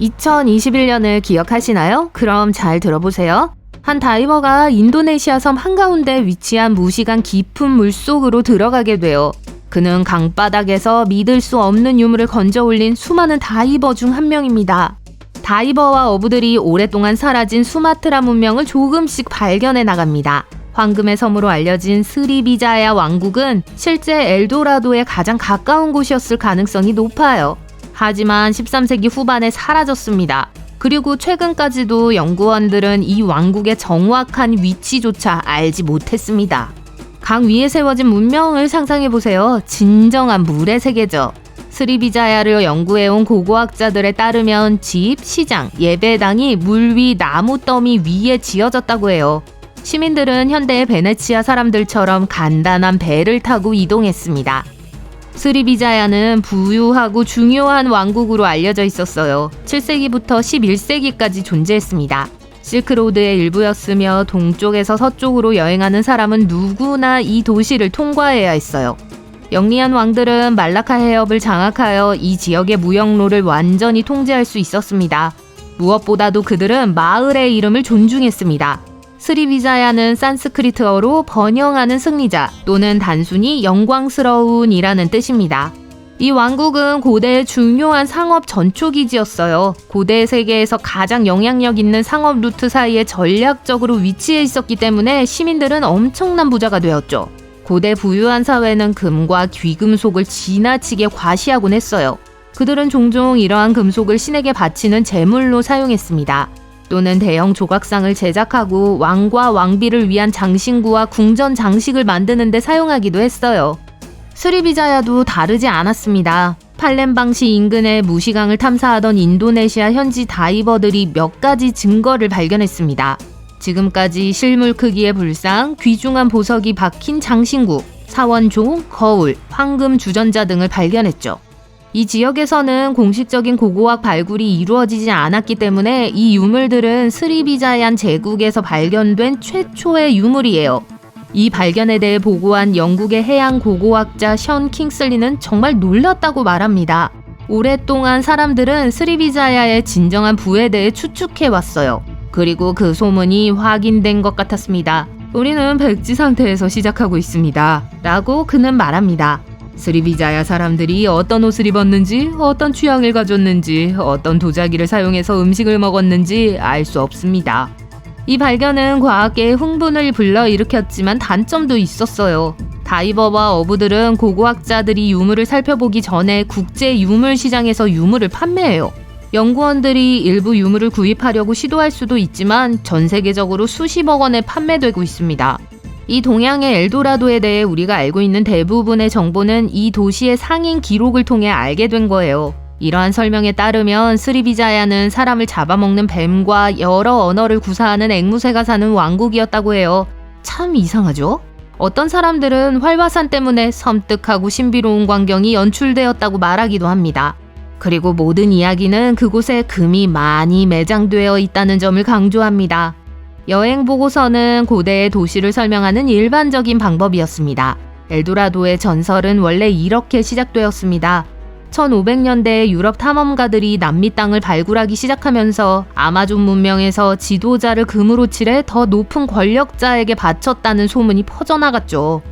2021년을 기억하시나요? 그럼 잘 들어보세요. 한 다이버가 인도네시아 섬 한가운데 위치한 무시간 깊은 물속으로 들어가게 돼요. 그는 강바닥에서 믿을 수 없는 유물을 건져 올린 수많은 다이버 중 한 명입니다. 다이버와 어부들이 오랫동안 사라진 수마트라 문명을 조금씩 발견해 나갑니다. 황금의 섬으로 알려진 스리비자야 왕국은 실제 엘도라도에 가장 가까운 곳이었을 가능성이 높아요. 하지만 13세기 후반에 사라졌습니다. 그리고 최근까지도 연구원들은 이 왕국의 정확한 위치조차 알지 못했습니다. 강 위에 세워진 문명을 상상해보세요. 진정한 물의 세계죠. 스리비자야를 연구해온 고고학자들에 따르면 집, 시장, 예배당이 물 위 나무 더미 위에 지어졌다고 해요. 시민들은 현대의 베네치아 사람들처럼 간단한 배를 타고 이동했습니다. 스리비자야는 부유하고 중요한 왕국으로 알려져 있었어요. 7세기부터 11세기까지 존재했습니다. 실크로드의 일부였으며 동쪽에서 서쪽으로 여행하는 사람은 누구나 이 도시를 통과해야 했어요. 영리한 왕들은 말라카 해협을 장악하여 이 지역의 무역로를 완전히 통제할 수 있었습니다. 무엇보다도 그들은 마을의 이름을 존중했습니다. 스리비자야는 산스크리트어로 번영하는 승리자 또는 단순히 영광스러운이라는 뜻입니다. 이 왕국은 고대의 중요한 상업 전초기지였어요. 고대 세계에서 가장 영향력 있는 상업 루트 사이에 전략적으로 위치해 있었기 때문에 시민들은 엄청난 부자가 되었죠. 고대 부유한 사회는 금과 귀금속을 지나치게 과시하곤 했어요. 그들은 종종 이러한 금속을 신에게 바치는 제물로 사용했습니다. 또는 대형 조각상을 제작하고 왕과 왕비를 위한 장신구와 궁전 장식을 만드는 데 사용하기도 했어요. 스리비자야도 다르지 않았습니다. 팔렘방시 인근의 무시강을 탐사하던 인도네시아 현지 다이버들이 몇 가지 증거를 발견했습니다. 지금까지 실물 크기의 불상, 귀중한 보석이 박힌 장신구, 사원종, 거울, 황금 주전자 등을 발견했죠. 이 지역에서는 공식적인 고고학 발굴이 이루어지지 않았기 때문에 이 유물들은 스리비자얀 제국에서 발견된 최초의 유물이에요. 이 발견에 대해 보고한 영국의 해양 고고학자 션 킹슬리는 정말 놀랐다고 말합니다. 오랫동안 사람들은 스리비자야의 진정한 부에 대해 추측해왔어요. 그리고 그 소문이 확인된 것 같았습니다. 우리는 백지 상태에서 시작하고 있습니다. 라고 그는 말합니다. 스리비자야 사람들이 어떤 옷을 입었는지, 어떤 취향을 가졌는지, 어떤 도자기를 사용해서 음식을 먹었는지 알 수 없습니다. 이 발견은 과학계의 흥분을 불러일으켰지만 단점도 있었어요. 다이버와 어부들은 고고학자들이 유물을 살펴보기 전에 국제 유물 시장에서 유물을 판매해요. 연구원들이 일부 유물을 구입하려고 시도할 수도 있지만 전 세계적으로 수십억 원에 판매되고 있습니다. 이 동양의 엘도라도에 대해 우리가 알고 있는 대부분의 정보는 이 도시의 상인 기록을 통해 알게 된 거예요. 이러한 설명에 따르면 스리비자야는 사람을 잡아먹는 뱀과 여러 언어를 구사하는 앵무새가 사는 왕국이었다고 해요. 참 이상하죠? 어떤 사람들은 활화산 때문에 섬뜩하고 신비로운 광경이 연출되었다고 말하기도 합니다. 그리고 모든 이야기는 그곳에 금이 많이 매장되어 있다는 점을 강조합니다. 여행 보고서는 고대의 도시를 설명하는 일반적인 방법이었습니다. 엘도라도의 전설은 원래 이렇게 시작되었습니다. 1500년대에 유럽 탐험가들이 남미 땅을 발굴하기 시작하면서 아마존 문명에서 지도자를 금으로 칠해 더 높은 권력자에게 바쳤다는 소문이 퍼져나갔죠.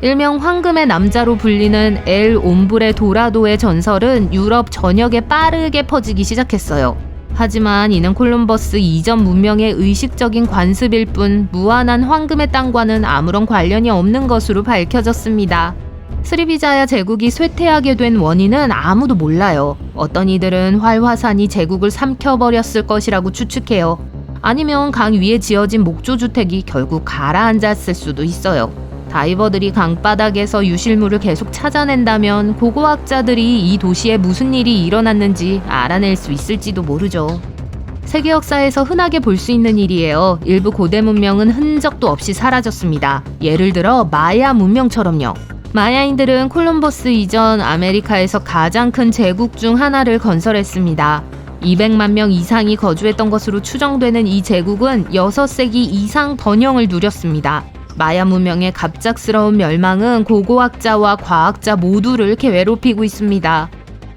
일명 황금의 남자로 불리는 엘 옴브레 도라도의 전설은 유럽 전역에 빠르게 퍼지기 시작했어요. 하지만 이는 콜럼버스 이전 문명의 의식적인 관습일 뿐 무한한 황금의 땅과는 아무런 관련이 없는 것으로 밝혀졌습니다. 스리비자야 제국이 쇠퇴하게 된 원인은 아무도 몰라요. 어떤 이들은 활화산이 제국을 삼켜버렸을 것이라고 추측해요. 아니면 강 위에 지어진 목조주택이 결국 가라앉았을 수도 있어요. 다이버들이 강바닥에서 유실물을 계속 찾아낸다면 고고학자들이 이 도시에 무슨 일이 일어났는지 알아낼 수 있을지도 모르죠. 세계 역사에서 흔하게 볼 수 있는 일이에요. 일부 고대 문명은 흔적도 없이 사라졌습니다. 예를 들어 마야 문명처럼요. 마야인들은 콜럼버스 이전 아메리카에서 가장 큰 제국 중 하나를 건설했습니다. 200만 명 이상이 거주했던 것으로 추정되는 이 제국은 6세기 이상 번영을 누렸습니다. 마야 문명의 갑작스러운 멸망은 고고학자와 과학자 모두를 괴롭히고 있습니다.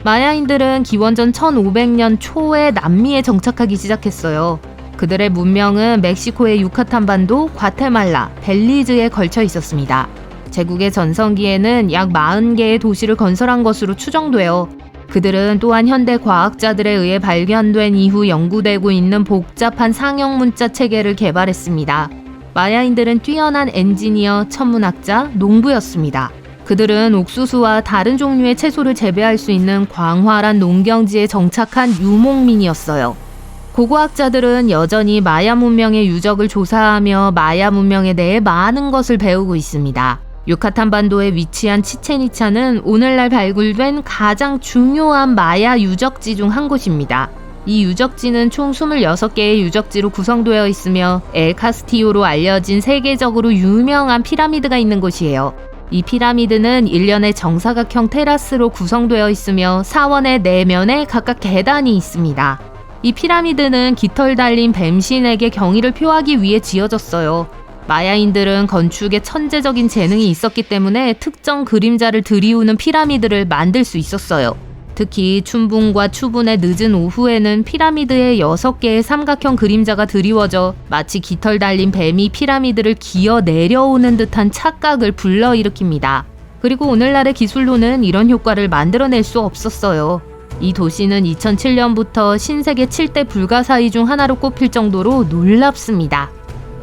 마야인들은 기원전 1500년 초에 남미에 정착하기 시작했어요. 그들의 문명은 멕시코의 유카탄 반도, 과테말라, 벨리즈에 걸쳐 있었습니다. 제국의 전성기에는 약 40개의 도시를 건설한 것으로 추정돼요. 그들은 또한 현대 과학자들에 의해 발견된 이후 연구되고 있는 복잡한 상형 문자 체계를 개발했습니다. 마야인들은 뛰어난 엔지니어, 천문학자, 농부였습니다. 그들은 옥수수와 다른 종류의 채소를 재배할 수 있는 광활한 농경지에 정착한 유목민이었어요. 고고학자들은 여전히 마야 문명의 유적을 조사하며 마야 문명에 대해 많은 것을 배우고 있습니다. 유카탄 반도에 위치한 치첸이차는 오늘날 발굴된 가장 중요한 마야 유적지 중 한 곳입니다. 이 유적지는 총 26개의 유적지로 구성되어 있으며 엘 카스티오로 알려진 세계적으로 유명한 피라미드가 있는 곳이에요. 이 피라미드는 일련의 정사각형 테라스로 구성되어 있으며 사원의 내면에 각각 계단이 있습니다. 이 피라미드는 깃털 달린 뱀신에게 경의를 표하기 위해 지어졌어요. 마야인들은 건축에 천재적인 재능이 있었기 때문에 특정 그림자를 들이우는 피라미드를 만들 수 있었어요. 특히 춘분과 추분의 늦은 오후에는 피라미드에 6개의 삼각형 그림자가 드리워져 마치 깃털 달린 뱀이 피라미드를 기어 내려오는 듯한 착각을 불러일으킵니다. 그리고 오늘날의 기술로는 이런 효과를 만들어낼 수 없었어요. 이 도시는 2007년부터 신세계 7대 불가사의 중 하나로 꼽힐 정도로 놀랍습니다.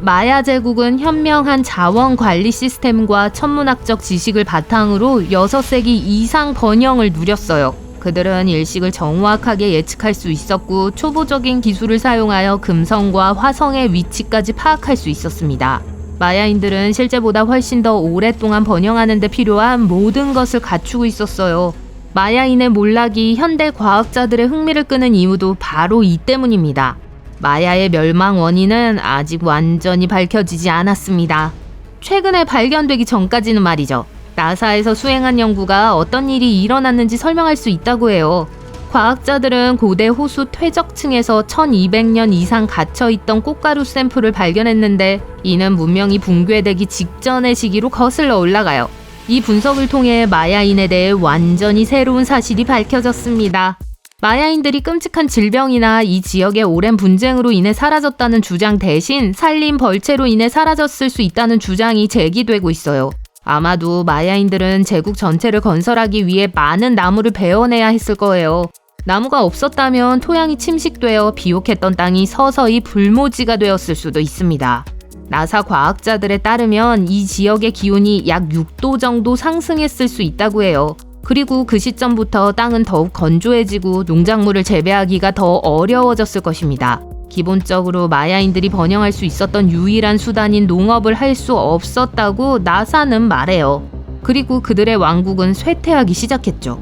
마야 제국은 현명한 자원 관리 시스템과 천문학적 지식을 바탕으로 6세기 이상 번영을 누렸어요. 그들은 일식을 정확하게 예측할 수 있었고 초보적인 기술을 사용하여 금성과 화성의 위치까지 파악할 수 있었습니다. 마야인들은 실제보다 훨씬 더 오랫동안 번영하는 데 필요한 모든 것을 갖추고 있었어요. 마야인의 몰락이 현대 과학자들의 흥미를 끄는 이유도 바로 이 때문입니다. 마야의 멸망 원인은 아직 완전히 밝혀지지 않았습니다. 최근에 발견되기 전까지는 말이죠. 나사에서 수행한 연구가 어떤 일이 일어났는지 설명할 수 있다고 해요. 과학자들은 고대 호수 퇴적층에서 1200년 이상 갇혀있던 꽃가루 샘플을 발견했는데 이는 문명이 붕괴되기 직전의 시기로 거슬러 올라가요. 이 분석을 통해 마야인에 대해 완전히 새로운 사실이 밝혀졌습니다. 마야인들이 끔찍한 질병이나 이 지역의 오랜 분쟁으로 인해 사라졌다는 주장 대신 산림 벌채로 인해 사라졌을 수 있다는 주장이 제기되고 있어요. 아마도 마야인들은 제국 전체를 건설하기 위해 많은 나무를 베어내야 했을 거예요. 나무가 없었다면 토양이 침식되어 비옥했던 땅이 서서히 불모지가 되었을 수도 있습니다. 나사 과학자들에 따르면 이 지역의 기온이 약 6도 정도 상승했을 수 있다고 해요. 그리고 그 시점부터 땅은 더욱 건조해지고 농작물을 재배하기가 더 어려워졌을 것입니다. 기본적으로 마야인들이 번영할 수 있었던 유일한 수단인 농업을 할 수 없었다고 나사는 말해요. 그리고 그들의 왕국은 쇠퇴하기 시작했죠.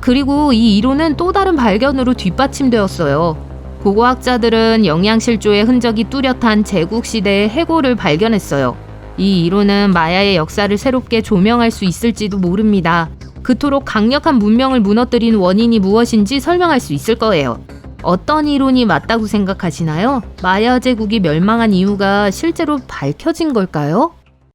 그리고 이 이론은 또 다른 발견으로 뒷받침되었어요. 고고학자들은 영양실조의 흔적이 뚜렷한 제국시대의 해골을 발견했어요. 이 이론은 마야의 역사를 새롭게 조명할 수 있을지도 모릅니다. 그토록 강력한 문명을 무너뜨린 원인이 무엇인지 설명할 수 있을 거예요. 어떤 이론이 맞다고 생각하시나요? 마야 제국이 멸망한 이유가 실제로 밝혀진 걸까요?